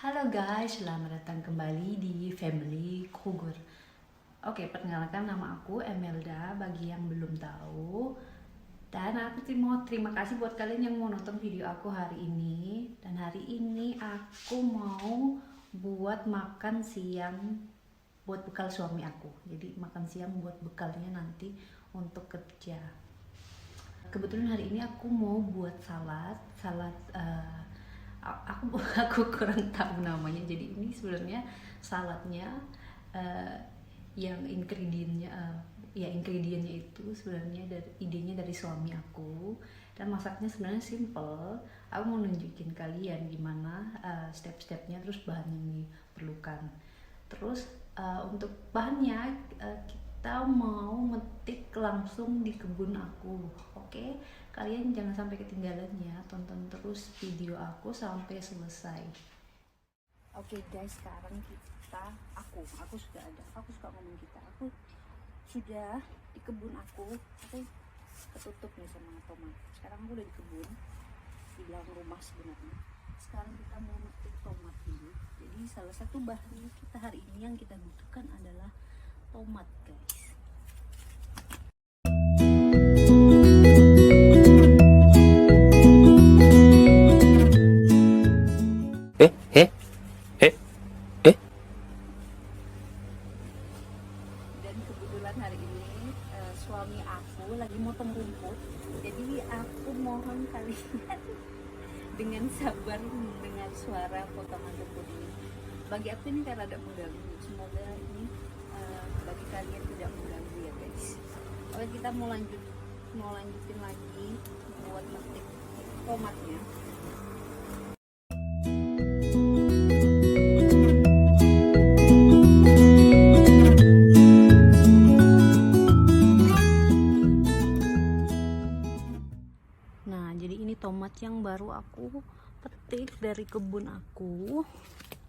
Halo guys, selamat datang kembali di Family Kruger. Oke, perkenalkan nama aku Emelda bagi yang belum tahu. Dan aku mau terima kasih buat kalian yang mau nonton video aku hari ini. Dan hari ini aku mau buat makan siang buat bekal suami aku. Jadi makan siang buat bekalnya nanti untuk kerja. Kebetulan hari ini aku mau buat salad aku kurang tahu namanya. Jadi ini sebenarnya saladnya yang ingredientnya itu sebenarnya dari idenya dari suami aku, dan masaknya sebenarnya simple. Aku mau nunjukin kalian gimana step-stepnya, terus bahan yang diperlukan. Terus untuk bahannya kita mau metik langsung di kebun aku. Oke, kalian jangan sampai ketinggalan ya, tonton terus video aku sampai selesai. Oke guys, sekarang aku suka ngomong aku sudah di kebun aku ketutup nih sama tomat. Sekarang aku udah di kebun di belakang rumah sebenarnya. Sekarang kita mau metik tomat dulu. Jadi salah satu bahan kita hari ini yang kita butuhkan adalah tomat guys. Dan kebetulan hari ini suami aku lagi motong rumput, jadi aku mohon kalian dengan sabar mendengar suara potongan rumput ini. Bagi aku ini kan rada mengganggu, semoga ini bagi kalian tidak mengganggu ya guys. Oke, kita mau lanjutin lagi buat metik tomatnya. Nah, jadi ini tomat yang baru aku petik dari kebun aku.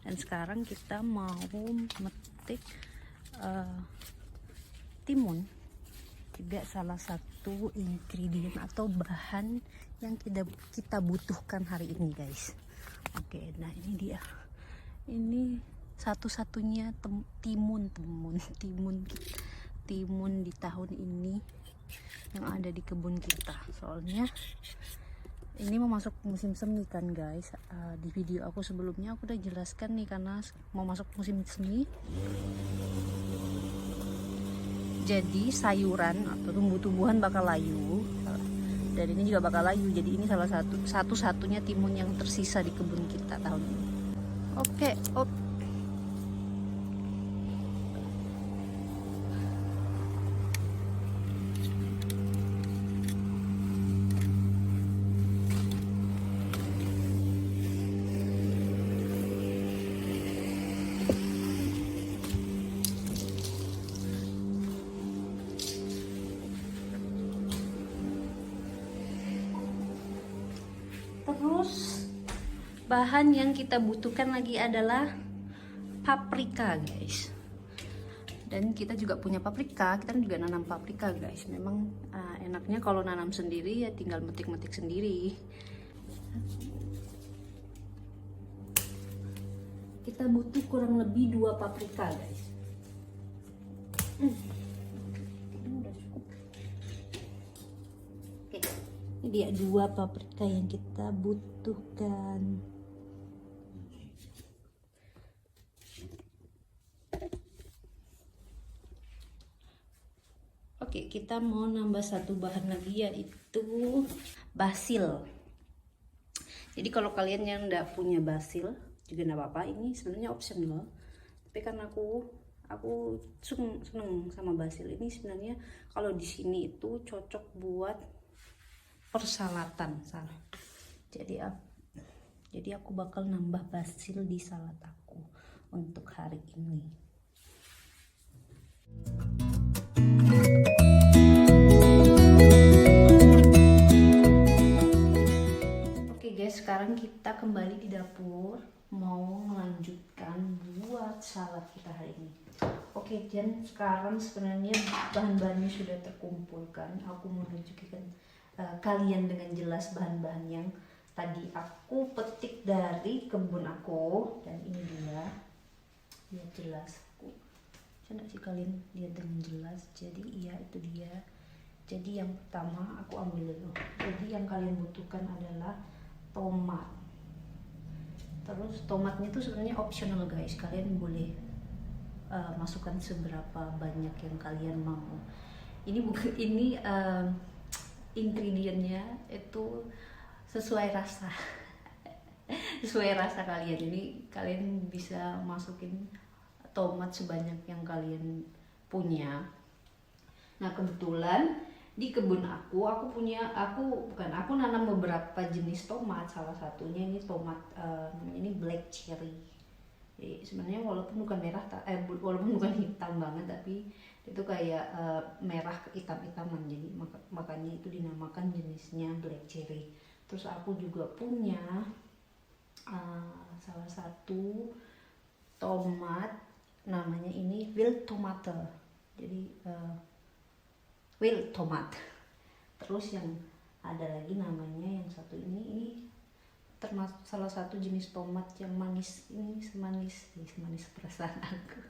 Dan sekarang kita mau metik timun. Juga salah satu ingredient atau bahan yang kita butuhkan hari ini guys. Oke, nah ini dia. Ini satu-satunya timun di tahun ini yang ada di kebun kita. Soalnya ini mau masuk musim semi kan guys. Di video aku sebelumnya aku udah jelaskan nih, karena mau masuk musim semi, jadi sayuran atau tumbuh-tumbuhan bakal layu, dan ini juga bakal layu. Jadi ini salah satu-satunya timun yang tersisa di kebun kita tahun ini. Oke. Terus bahan yang kita butuhkan lagi adalah paprika guys. Dan kita juga punya paprika, kita juga nanam paprika guys. Memang enaknya kalau nanam sendiri ya tinggal metik-metik sendiri. Kita butuh kurang lebih 2 paprika guys. Oke, ini dia 2 paprika yang kita butuhkan. Oke, kita mau nambah satu bahan lagi, yaitu basil. Jadi kalau kalian yang nggak punya basil juga nggak apa-apa, ini sebenarnya optional. Tapi karena aku seneng sama basil ini, sebenarnya kalau di sini itu cocok buat persalatan. Jadi aku bakal nambah basil di salad aku untuk hari ini. Sekarang kita kembali di dapur, mau melanjutkan buat salad kita hari ini. Oke, dan sekarang sebenarnya bahan-bahannya sudah terkumpulkan. Aku mau tunjukkan kalian dengan jelas bahan-bahan yang tadi aku petik dari kebun aku, dan ini dia biar jelas. Aku bisa nggak sih kalian lihat dengan jelas? Jadi iya, itu dia. Jadi yang pertama aku ambil dulu. Jadi yang kalian butuhkan adalah tomat. Terus tomatnya itu sebenarnya optional guys, kalian boleh masukkan seberapa banyak yang kalian mau. Ini bukan ini ingredientnya itu sesuai rasa. Sesuai rasa kalian. Ini kalian bisa masukin tomat sebanyak yang kalian punya. Nah kebetulan di kebun aku nanam beberapa jenis tomat. Salah satunya ini tomat namanya ini black cherry. Jadi sebenarnya walaupun bukan merah, walaupun bukan hitam banget, tapi itu kayak merah hitam-hitaman. Jadi makanya itu dinamakan jenisnya black cherry. Terus aku juga punya salah satu tomat namanya ini wild tomato. Jadi wild tomat. Terus yang ada lagi namanya yang satu ini termasuk salah satu jenis tomat yang manis. Ini semanis perasaan aku.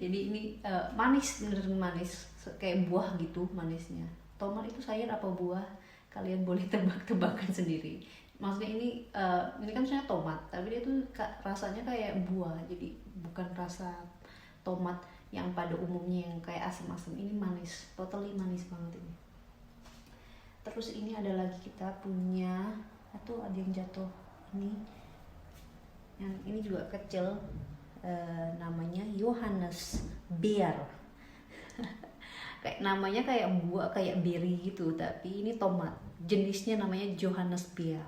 Jadi ini manis, beneran manis, kayak buah gitu manisnya. Tomat itu sayur apa buah? Kalian boleh tebak-tebakan sendiri. Maksudnya ini kan sebenarnya tomat, tapi dia tuh rasanya kayak buah. Jadi bukan rasa tomat yang pada umumnya yang kayak asam-asam. Ini manis, totally manis banget ini. Terus ini ada lagi kita punya, atau ada yang jatuh ini, yang ini juga kecil, namanya Johannes Beer. Kayak namanya kayak buah, kayak berry gitu, tapi ini tomat. Jenisnya namanya Johannes Beer.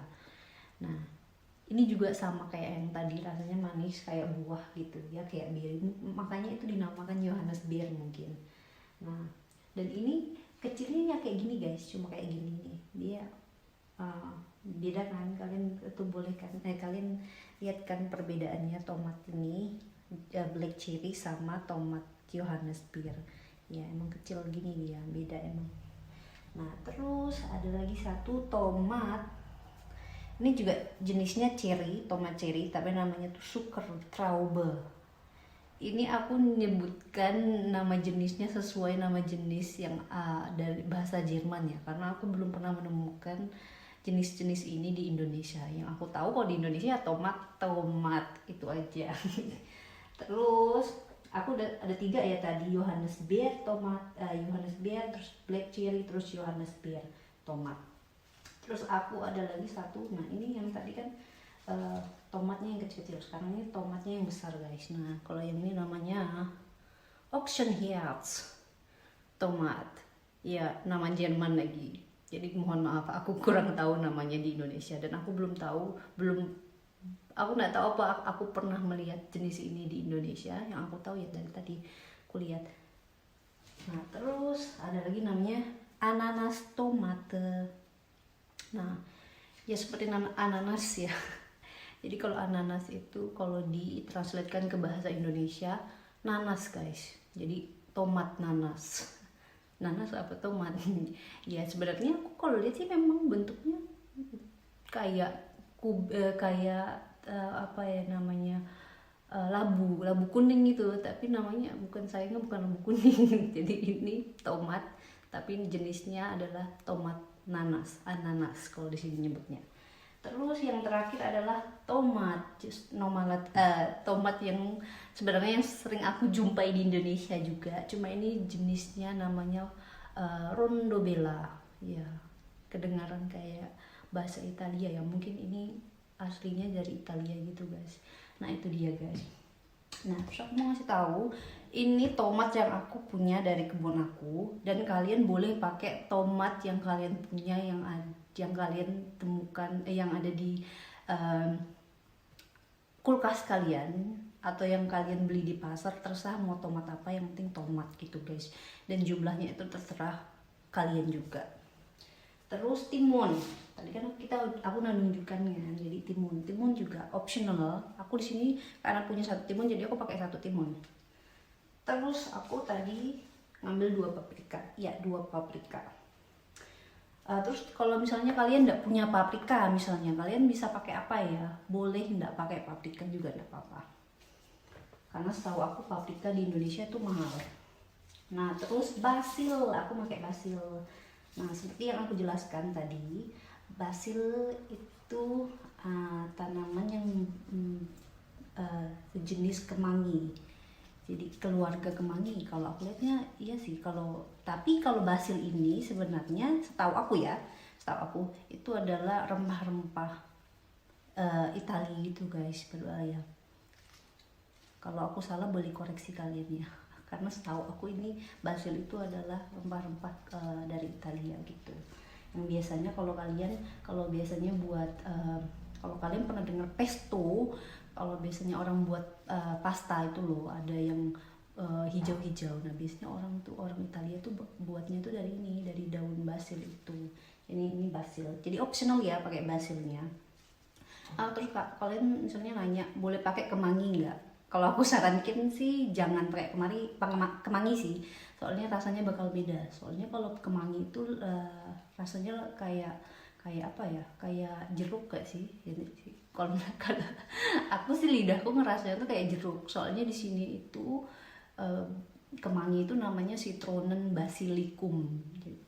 Nah, ini juga sama kayak yang tadi, rasanya manis kayak buah gitu ya, kayak berry. Makanya itu dinamakan Johannes Beer mungkin. Nah, dan ini kecilnya kayak gini guys, cuma kayak gini nih. Dia beda kan, kalian itu boleh kan, kalian lihat kan perbedaannya tomat ini black cherry sama tomat Johannes Beer. Ya emang kecil gini dia, beda emang. Nah terus ada lagi satu tomat, ini juga jenisnya cherry, tomat cherry, tapi namanya tuh Zuckertraube. Ini aku menyebutkan nama jenisnya sesuai nama jenis yang dari bahasa Jerman ya, karena aku belum pernah menemukan jenis-jenis ini di Indonesia. Yang aku tahu kalau di Indonesia ya tomat itu aja. Terus aku ada 3 ya tadi, Johannes Beer tomat, Johannes Beer, terus black cherry, terus Johannes Beer tomat. Terus aku ada lagi satu, nah ini yang tadi kan tomatnya yang kecil-kecil, sekarang ini tomatnya yang besar guys. Nah kalau yang ini namanya Oxenherz tomat, ya nama Jerman lagi. Jadi mohon maaf, aku kurang tahu namanya di Indonesia, dan aku aku nggak tahu apa aku pernah melihat jenis ini di Indonesia. Yang aku tahu ya dari tadi aku lihat. Nah terus ada lagi namanya ananas tomate. Nah ya seperti nama ananas ya. Jadi kalau ananas itu kalau ditranslatekan ke bahasa Indonesia nanas guys. Jadi tomat nanas. Nanas apa tomat? Ya sebenarnya aku kalau lihat sih memang bentuknya kayak apa ya namanya, labu kuning gitu, tapi namanya bukan labu kuning. Jadi ini tomat, tapi jenisnya adalah tomat ananas kalau di sini nyebutnya. Terus yang terakhir adalah tomat yang sebenarnya yang sering aku jumpai di Indonesia juga, cuma ini jenisnya namanya rondobella. Ya kedengaran kayak bahasa Italia ya, mungkin ini aslinya dari Italia gitu guys. Nah itu dia guys. Nah terus aku mau ngasih tahu, ini tomat yang aku punya dari kebun aku, dan kalian boleh pakai tomat yang kalian punya, yang kalian temukan yang ada di kulkas kalian, atau yang kalian beli di pasar. Terserah mau tomat apa, yang penting tomat gitu guys, dan jumlahnya itu terserah kalian juga. Terus timun, tadi kan aku udah nunjukkannya. Jadi timun juga optional. Aku di sini karena punya satu timun, jadi aku pakai satu timun. Terus aku tadi ngambil 2 paprika. Ya 2 paprika. Terus kalau misalnya kalian nggak punya paprika, misalnya kalian bisa pakai apa ya? Boleh nggak pakai paprika juga nggak apa-apa. Karena setahu aku paprika di Indonesia itu mahal. Nah terus basil, aku pakai basil. Nah seperti yang aku jelaskan tadi, basil itu tanaman yang sejenis kemangi. Jadi keluarga kemangi. Kalau aku lihatnya iya sih. Tapi kalau basil ini sebenarnya setahu aku itu adalah rempah-rempah Italia gitu guys, ya. Kalau aku salah boleh koreksi kalian ya. Karena setahu aku ini basil itu adalah rempah-rempah dari Italia gitu. Yang biasanya kalau biasanya buat kalau kalian pernah dengar pesto, kalau biasanya orang buat pasta itu loh, ada yang hijau-hijau. Nah biasanya orang Italia tuh buatnya tuh dari daun basil itu. Ini basil. Jadi optional ya pakai basilnya. Terus kalian misalnya nanya boleh pakai kemangi nggak? Kalau aku sarankan sih jangan pakai kemangi sih. Soalnya rasanya bakal beda. Soalnya kalau kemangi itu rasanya kayak apa ya? Kayak jeruk gak sih? Kalau aku sih lidahku ngerasanya tuh kayak jeruk. Soalnya di sini itu kemangi itu namanya Citronella basilicum.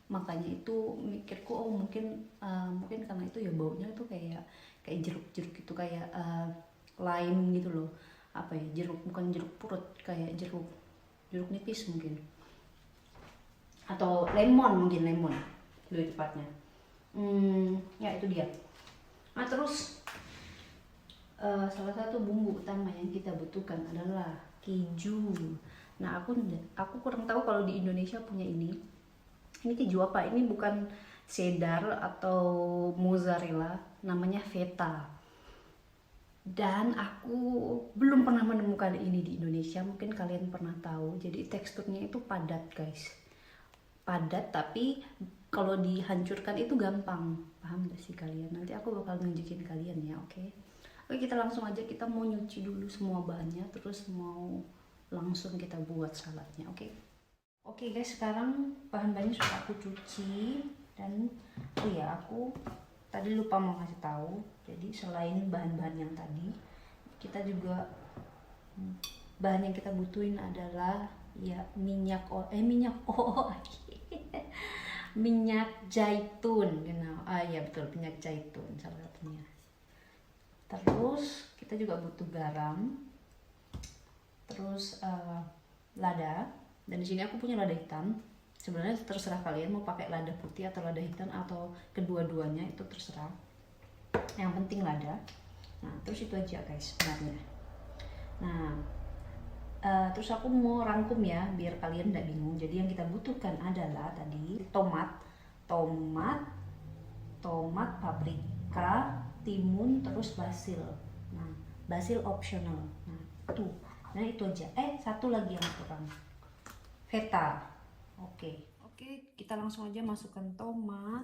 Makanya itu mikirku mungkin karena itu ya baunya tuh kayak jeruk-jeruk itu, kayak lime gitu loh. Apa ya, bukan jeruk purut, kayak jeruk nipis mungkin, atau lemon lebih tepatnya. Ya itu dia. Nah terus salah satu bumbu utama yang kita butuhkan adalah keju. Nah aku kurang tahu kalau di Indonesia punya ini keju apa. Ini bukan cheddar atau mozzarella, namanya feta. Dan aku belum pernah menemukan ini di Indonesia, mungkin kalian pernah tahu. Jadi teksturnya itu padat guys, padat, tapi kalau dihancurkan itu gampang. Paham gak sih kalian? Nanti aku bakal nunjukin kalian ya. Oke, kita langsung aja. Kita mau nyuci dulu semua bahannya, terus mau langsung kita buat saladnya. Oke guys, sekarang bahan-bahannya sudah aku cuci. Dan aku tadi lupa mau kasih tahu. Jadi selain bahan-bahan yang tadi, kita juga bahan yang kita butuhin adalah ya minyak minyak zaitun, ya betul, minyak zaitun salah satunya. Terus kita juga butuh garam, terus lada. Dan di sini aku punya lada hitam. Sebenarnya terserah kalian mau pakai lada putih atau lada hitam atau kedua-duanya, itu terserah. Yang penting lada. Nah terus itu aja guys sebenarnya. Nah terus aku mau rangkum ya biar kalian tidak bingung. Jadi yang kita butuhkan adalah tadi tomat, paprika, timun, terus basil. Nah basil optional. Nah itu aja. Satu lagi yang kurang, feta. Oke, kita langsung aja masukkan tomat.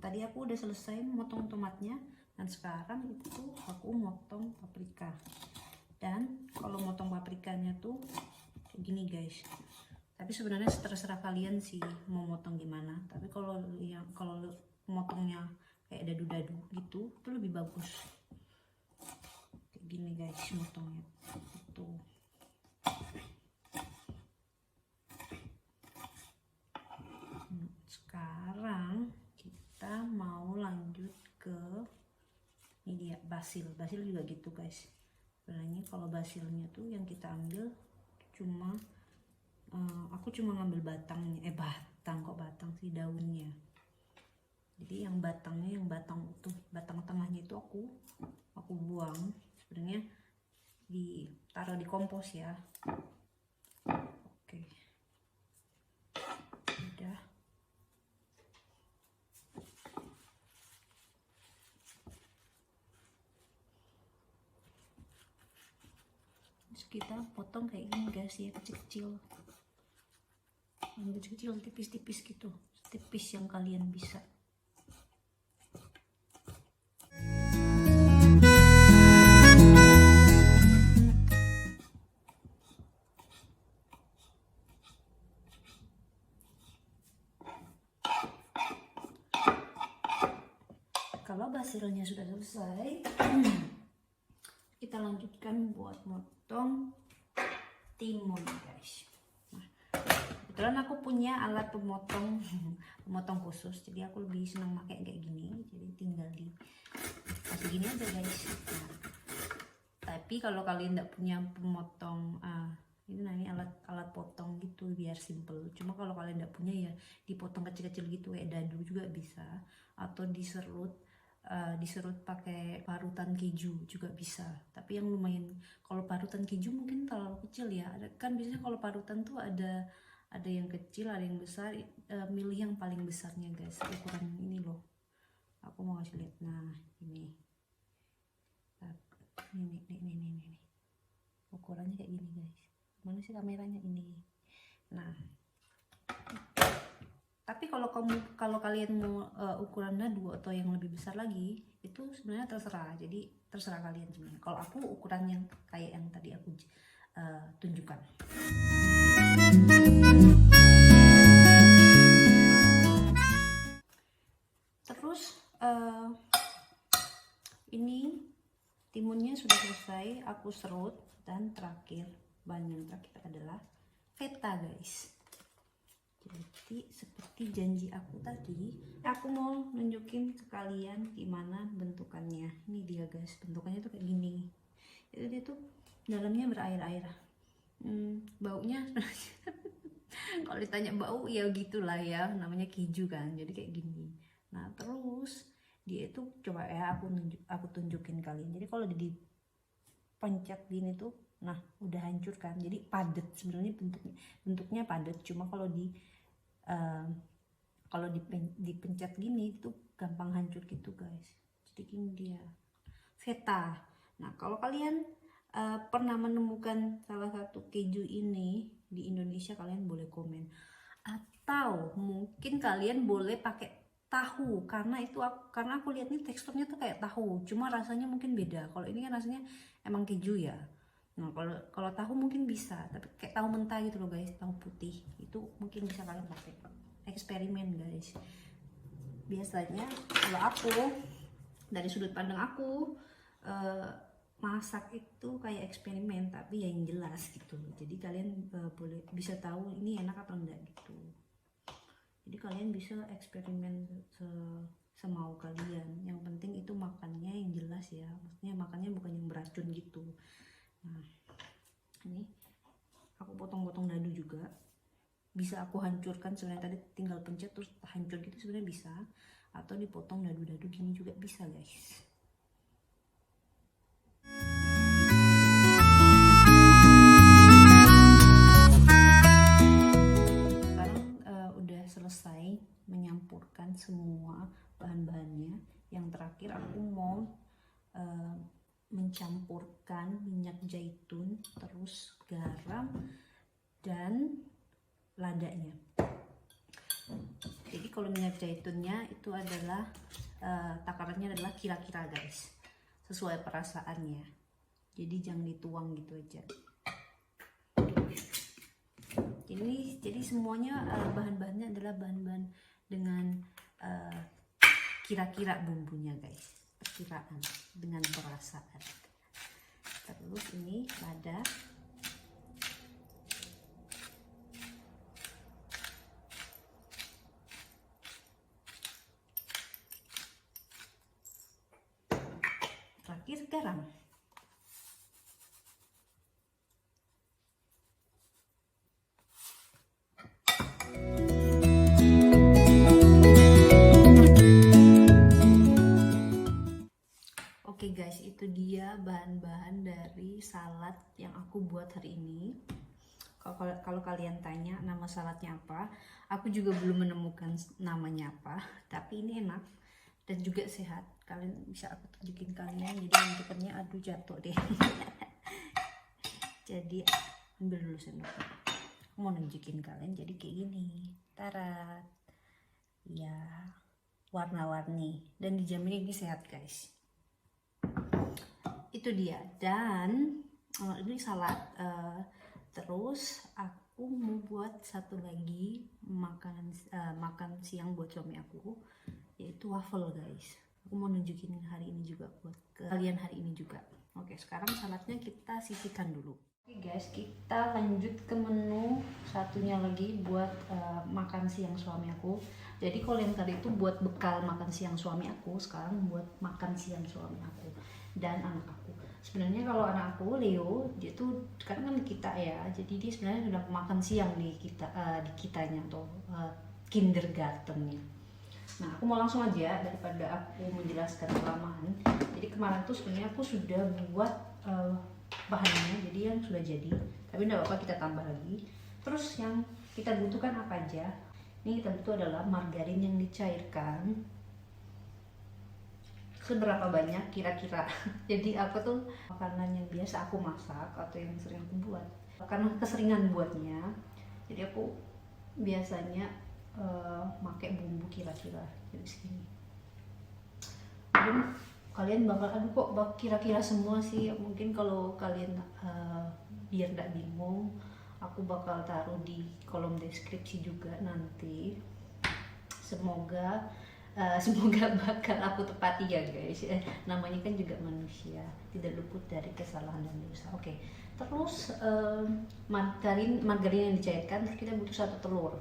Tadi aku udah selesai memotong tomatnya. Dan sekarang itu aku motong paprika. Dan kalau motong paprikanya tuh kayak gini guys. Tapi sebenarnya terserah kalian sih mau motong gimana. Tapi kalau motongnya kayak dadu-dadu gitu, itu lebih bagus. Kayak gini guys motongnya. Tuh. Sekarang kita mau lanjut ke ini dia, basil juga gitu guys. Sebenarnya kalau basilnya tuh yang kita ambil aku cuma ngambil batangnya, batang sih, daunnya. Jadi yang batangnya, yang batang utuh, batang tengahnya itu aku buang. Sebenarnya ditaruh di kompos ya. Oke, udah. kita potong kayak gini guys ya, kecil-kecil, yang kecil-kecil, tipis-tipis gitu, tipis yang kalian bisa. Kalau basilnya sudah selesai, kita lanjutkan buat motong timun guys. Nah, kebetulan aku punya alat pemotong khusus, jadi aku lebih senang pakai kayak gini. Jadi tinggal di kasih gini aja guys. Nah, tapi kalau kalian tidak punya pemotong ini alat potong gitu biar simple. Cuma kalau kalian tidak punya ya dipotong kecil-kecil gitu kayak dadu juga bisa, atau diserut pakai parutan keju juga bisa. Tapi yang lumayan, kalau parutan keju mungkin terlalu kecil ya. Kan biasanya kalau parutan tuh ada yang kecil, ada yang besar. Milih yang paling besarnya guys, ukuran ini loh. Aku mau kasih lihat. Nah ini ukurannya kayak gini guys. Mana sih kameranya ini? Nah, tapi kalau kalian mau ukuran dadu atau yang lebih besar lagi, itu sebenarnya terserah. Jadi terserah kalian sebenarnya. Kalau aku ukuran yang kayak yang tadi aku tunjukkan. Terus ini timunnya sudah selesai, aku serut, dan bahan yang terakhir adalah feta guys. Jadi seperti janji aku tadi, aku mau nunjukin ke kalian gimana bentukannya. Ini dia guys, bentukannya tuh kayak gini. Jadi dia tuh dalamnya berair-air. Baunya kalau ditanya bau ya gitulah ya, namanya keju kan, jadi kayak gini. Nah terus dia itu coba ya aku tunjukin kalian. Jadi kalau dipencet gini tuh, nah udah hancur kan, jadi padat sebenarnya bentuknya padat. Cuma kalau dipencet gini tuh gampang hancur gitu guys. Jadi gini dia feta. Nah kalau kalian pernah menemukan salah satu keju ini di Indonesia, kalian boleh komen, atau mungkin kalian boleh pakai tahu, karena aku lihat nih teksturnya tuh kayak tahu, cuma rasanya mungkin beda. Kalau ini kan rasanya emang keju ya. Nah kalau tahu mungkin bisa, tapi kayak tahu mentah gitu loh guys, tahu putih itu mungkin bisa kalian pakai. Eksperimen guys. Biasanya kalau aku, dari sudut pandang aku, masak itu kayak eksperimen, tapi yang jelas gitu. Jadi kalian bisa tahu ini enak apa enggak gitu. Jadi kalian bisa eksperimen semau kalian. Yang penting itu makannya yang jelas ya. Maksudnya makannya bukan yang beracun gitu. Nah, ini aku potong-potong dadu juga. Bisa aku hancurkan sebenarnya, tadi tinggal pencet terus hancur gitu sebenarnya bisa. Atau dipotong dadu-dadu gini juga bisa guys. Selesai menyampurkan semua bahan-bahannya. Yang terakhir aku mau mencampurkan minyak zaitun, terus garam dan ladanya. Jadi kalau minyak zaitunnya itu adalah takarannya adalah kira-kira guys, sesuai perasaannya. Jadi jangan dituang gitu aja. Jadi semuanya bahan-bahannya adalah bahan-bahan dengan kira-kira bumbunya guys, perkiraan dengan perasaan. Terus ini lada, terakhir garam. Oke guys, itu dia bahan-bahan dari salad yang aku buat hari ini. Kalau kalian tanya nama saladnya apa, aku juga belum menemukan namanya apa, tapi ini enak dan juga sehat. Kalian bisa aku tunjukin kalian. Jadi bentukannya, aduh jatuh deh. Jadi ambil dulu sendoknya. Aku mau nunjukin kalian jadi kayak gini. Tarat. Ya, warna-warni dan dijamin ini sehat guys. Itu dia. Dan ini salad. Terus aku mau buat satu lagi makan siang buat suami aku, yaitu waffle guys. Aku mau nunjukin hari ini juga buat kalian hari ini juga. Oke, sekarang saladnya kita sisihkan dulu. Oke guys, kita lanjut ke menu satunya lagi buat makan siang suami aku. Jadi kalau yang tadi itu buat bekal makan siang suami aku, sekarang buat makan siang suami aku dan anak aku. Sebenarnya kalau anak aku Leo, dia tuh kan kita ya, jadi dia sebenarnya sudah makan siang di kitanya atau kindergartennya. Nah, aku mau langsung aja daripada aku menjelaskan kelamaan. Jadi kemarin tuh sebenarnya aku sudah buat bahannya, jadi yang sudah jadi, tapi tidak apa-apa kita tambah lagi. Terus yang kita butuhkan apa aja? Ini kita butuh adalah margarin yang dicairkan. Seberapa banyak kira-kira? Jadi apa tuh makanan yang biasa aku masak atau yang sering aku buat. Karena keseringan buatnya, jadi aku biasanya pakai bumbu kira-kira jadi segini. Mungkin kalian bakal aduh kok kira-kira semua sih. Mungkin kalau kalian biar nggak bingung, aku bakal taruh di kolom deskripsi juga nanti. Semoga bakal aku tepati ya guys. Namanya kan juga manusia, tidak luput dari kesalahan dan dosa. Oke. Terus margarin yang dicairkan, terus kita butuh 1 telur.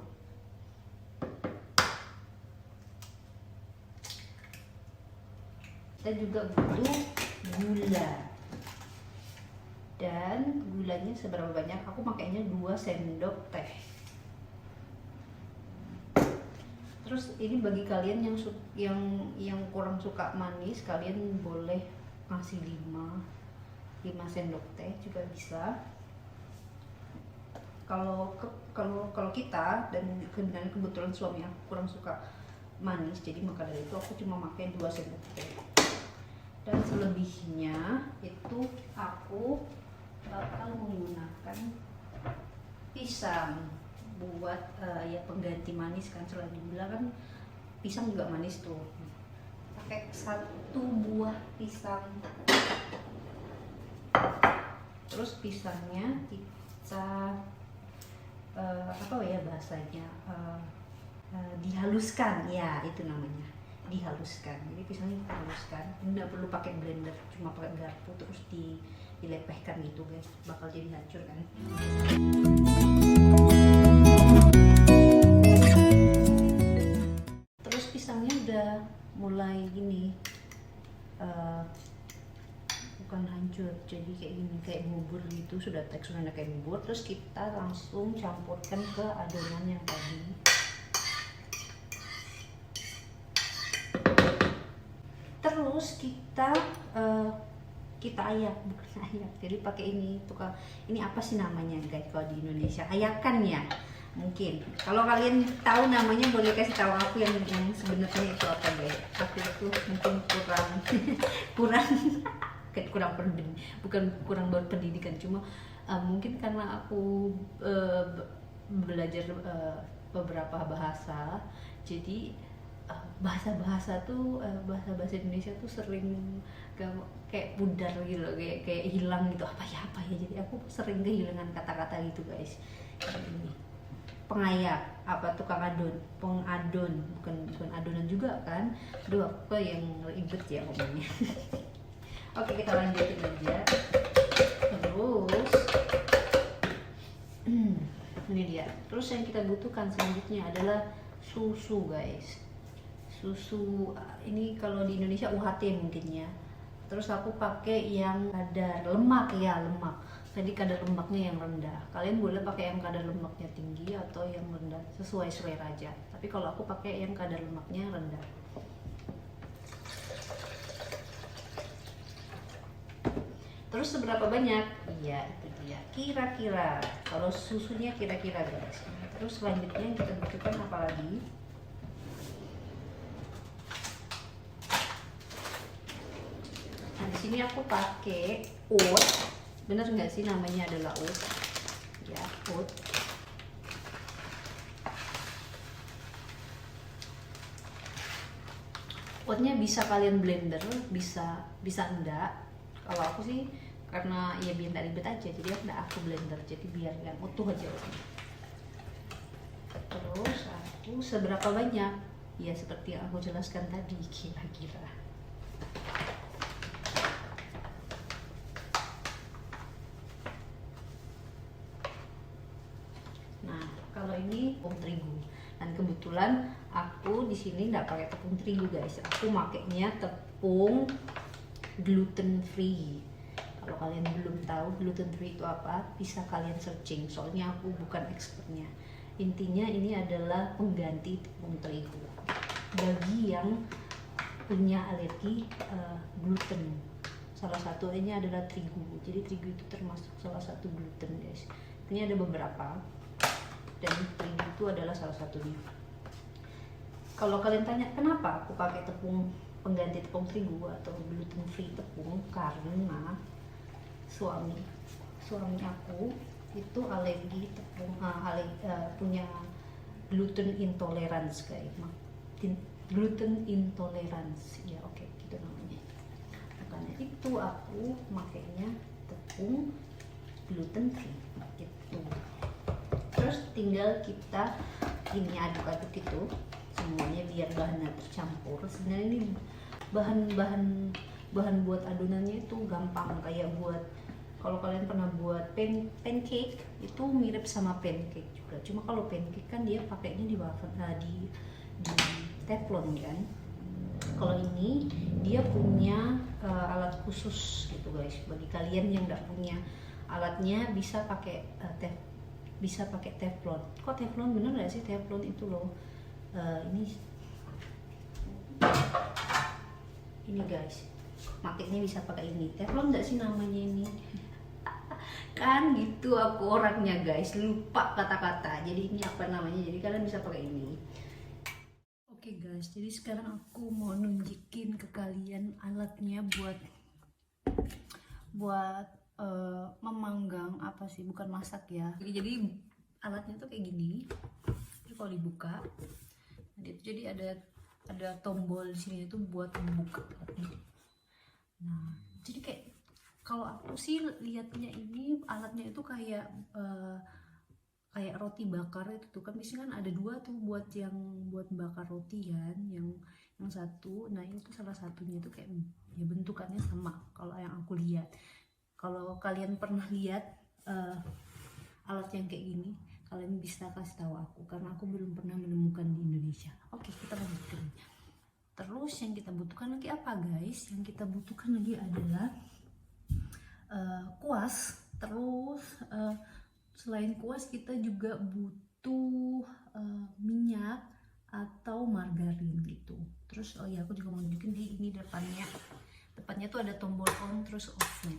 Kita juga butuh gula, dan gulanya seberapa banyak? Aku makainya 2 sendok teh. Terus ini bagi kalian yang kurang suka manis, kalian boleh ngasih 5 sendok teh juga bisa. Kalau kita dan kebetulan suami aku kurang suka manis, jadi maka dari itu aku cuma pakai 2 sendok teh. Dan selebihnya itu aku bakal menggunakan pisang buat ya pengganti manis kan. Selain gula kan pisang juga manis tuh. Pakai 1 buah pisang. Terus pisangnya kita apa ya bahasanya, dihaluskan ya, itu namanya dihaluskan. Jadi pisangnya kita haluskan, nggak perlu pakai blender, cuma pakai garpu terus dilepehkan gitu guys, bakal jadi hancur kan. Terus pisangnya udah mulai gini, bukan hancur, jadi kayak gini, kayak bubur gitu, sudah teksturnya kayak bubur. Terus kita langsung campurkan ke adonan yang tadi. Terus kita ayak, bukan ayak, jadi pakai ini apa sih namanya guys kalau di Indonesia? Ayakan ya mungkin. Kalau kalian tahu namanya boleh kasih tahu aku yang sebenarnya itu apa guys. Aku itu mungkin kurang berpendidikan, cuma mungkin karena aku belajar beberapa bahasa, jadi bahasa Indonesia tuh sering kayak pudar gitu loh, kayak hilang gitu, apa ya, jadi aku sering kehilangan kata-kata gitu guys. Ini pengayak, apa tukang pengadon, bukan adonan juga kan. Aduh, apa yang ribet ya ngomongnya. Oke, kita lanjutin aja. Terus ini dia. Terus yang kita butuhkan selanjutnya adalah susu guys. Susu ini kalau di Indonesia UHT mungkin ya. Terus aku pakai yang kadar lemak ya, Jadi kadar lemaknya yang rendah. Kalian boleh pakai yang kadar lemaknya tinggi atau yang rendah, sesuai selera aja. Tapi kalau aku pakai yang kadar lemaknya rendah. Terus seberapa banyak? Iya, itu dia. Kira-kira. Kalau susunya kira-kira guys. Terus selanjutnya yang kita butuhkan apa lagi? Nah, di sini aku pakai oat. Bener nggak sih namanya adalah oat? Ya, oat. Oatnya bisa kalian blender, bisa enggak. Kalau aku sih karena ya biar nggak ribet aja, jadi aku blender, jadi biar yang utuh aja oatnya. Terus aku seberapa banyak? Ya seperti yang aku jelaskan tadi, kira-kira. Nah, kalau ini tepung terigu. Dan kebetulan aku di sini nggak pakai tepung terigu guys. Aku makainya tepung gluten free. Kalau kalian belum tahu gluten free itu apa, bisa kalian searching. Soalnya aku bukan expertnya. Intinya ini adalah pengganti tepung terigu bagi yang punya alergi gluten. Salah satunya adalah terigu. Jadi terigu itu termasuk salah satu gluten guys. Ini ada beberapa, dan terigu itu adalah salah satunya. Kalau kalian tanya kenapa aku pakai tepung pengganti tepung terigu atau gluten free tepung, karena suami aku itu alergi tepung, punya gluten intolerance guys. Gluten intolerance ya, oke, gitu namanya. Makanya itu aku makainya tepung gluten free gitu. Terus tinggal kita ini aduk-aduk itu semuanya biar bahannya tercampur. Sebenarnya ini bahan buat adonannya itu gampang, kayak buat kalau kalian pernah buat pancake itu mirip sama pancake juga. Cuma kalau pancake kan dia pakainya di wafer, di teflon kan. Kalau ini dia punya alat khusus gitu guys. Bagi kalian yang nggak punya alatnya bisa pakai teflon. Kok teflon, bener nggak sih teflon itu loh? Ini guys, makanya bisa pakai ini. Teflon nggak sih namanya ini? Kan gitu aku orangnya guys, lupa kata-kata. Jadi ini apa namanya? Jadi kalian bisa pakai ini. Oke guys, jadi sekarang aku mau nunjukin ke kalian alatnya buat memanggang, apa sih, bukan masak ya. Jadi alatnya tuh kayak gini. Jadi kalau dibuka, jadi ada tombol di sini itu buat membuka alatnya. Nah, jadi kayak kalau aku sih lihatnya ini alatnya itu kayak roti bakar itu tuh kan, biasanya kan ada dua tuh buat bakar roti kan, yang satu. Nah ini tuh salah satunya tuh kayak ya bentukannya sama kalau yang aku lihat. Kalau kalian pernah lihat alat yang kayak gini, kalian bisa kasih tahu aku, karena aku belum pernah menemukan di Indonesia. Oke, kita lanjutkan. Terus yang kita butuhkan lagi apa guys? Yang kita butuhkan lagi adalah kuas. Terus selain kuas kita juga butuh minyak atau margarin gitu. Terus oh ya, aku juga mau nunjukin di ini depannya tuh ada tombol on terus off-nya.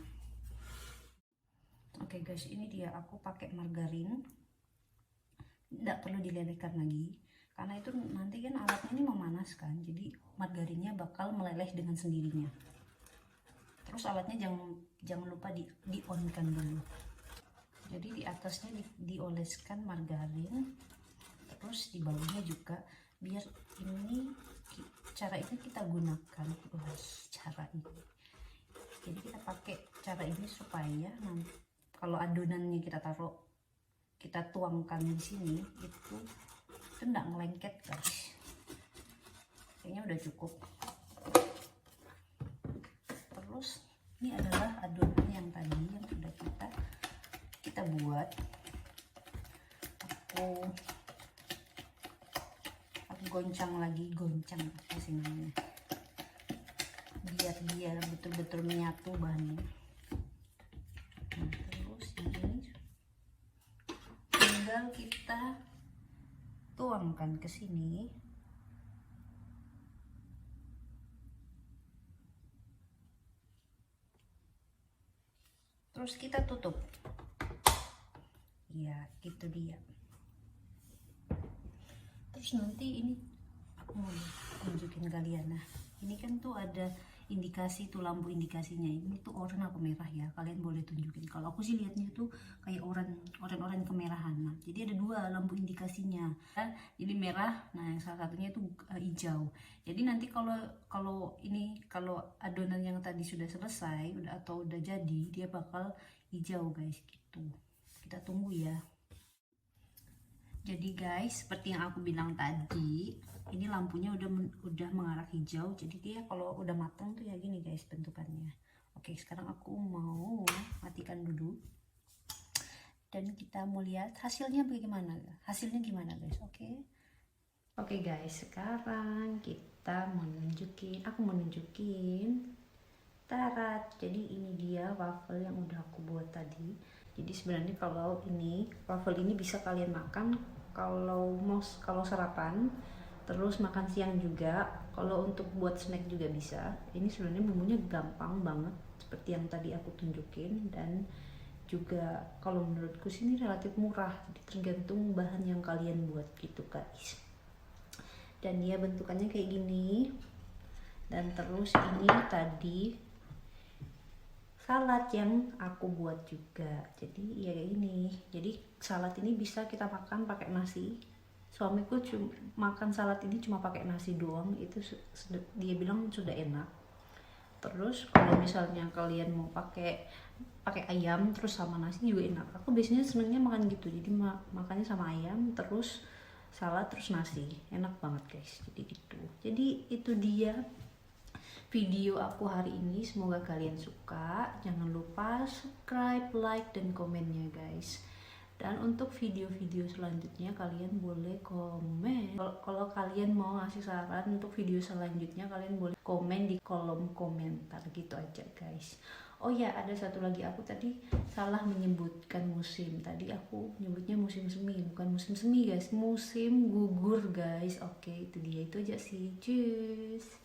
Oke guys, ini dia, aku pakai margarin. Nggak perlu dilelehkan lagi, karena itu nanti kan alatnya ini memanaskan, jadi margarinnya bakal meleleh dengan sendirinya. Terus alatnya jangan lupa di on kan dulu. Jadi di atasnya dioleskan margarin, terus di bawahnya juga, biar ini cara ini kita gunakan. Cara ini, jadi kita pakai cara ini supaya nanti kalau adonannya kita tuangkan di sini itu enggak ngelengket guys. Kayaknya udah cukup. Terus ini adalah adonan yang tadi yang sudah kita buat. Aku goncang apa sih namanya, biar dia betul-betul menyatu bahannya. Nah, terus ini tinggal kita tuangkan ke sini. Terus kita tutup. Ya, gitu dia. Terus nanti ini aku mau tunjukin kalian. Nah, ini kan tuh ada indikasi tuh, lampu indikasinya ini tuh oranye apa merah ya, kalian boleh tunjukin. Kalau aku sih lihatnya tuh kayak oranye kemerahan. Nah jadi ada dua lampu indikasinya, jadi merah, nah yang salah satunya itu hijau. Jadi nanti kalau adonan yang tadi sudah selesai atau udah jadi, dia bakal hijau guys gitu. Kita tunggu ya. Jadi guys, seperti yang aku bilang tadi, ini lampunya udah mengarah hijau. Jadi dia kalau udah matang tuh ya gini guys bentukannya. Oke, sekarang aku mau matikan dulu. Dan kita mau lihat hasilnya bagaimana. Hasilnya gimana guys? Oke guys, sekarang aku mau nunjukin tarat. Jadi ini dia waffle yang udah aku buat tadi. Jadi sebenarnya kalau waffle ini bisa kalian makan kalau sarapan, terus makan siang juga. Kalau untuk buat snack juga bisa. Ini sebenarnya bumbunya gampang banget seperti yang tadi aku tunjukin, dan juga kalau menurutku sini relatif murah. Jadi tergantung bahan yang kalian buat gitu guys. Dan dia bentukannya kayak gini. Dan terus ini tadi salad yang aku buat juga. Jadi ya kayak gini. Jadi salad ini bisa kita makan pakai nasi. Suamiku makan salad ini cuma pakai nasi doang, itu dia bilang sudah enak. Terus kalau misalnya kalian mau pakai ayam terus sama nasi juga enak. Aku biasanya senengnya makan gitu, jadi makannya sama ayam terus salad terus nasi, enak banget guys. Jadi gitu. Jadi itu dia video aku hari ini, semoga kalian suka. Jangan lupa subscribe, like, dan komennya guys. Dan untuk video-video selanjutnya kalian boleh komen. Kalau kalian mau ngasih saran untuk video selanjutnya, kalian boleh komen di kolom komentar gitu aja guys. Oh ya, ada satu lagi, aku tadi salah menyebutkan musim. Tadi aku nyebutnya musim semi, bukan musim semi guys, musim gugur guys. Oke, itu dia, itu aja sih. Cus.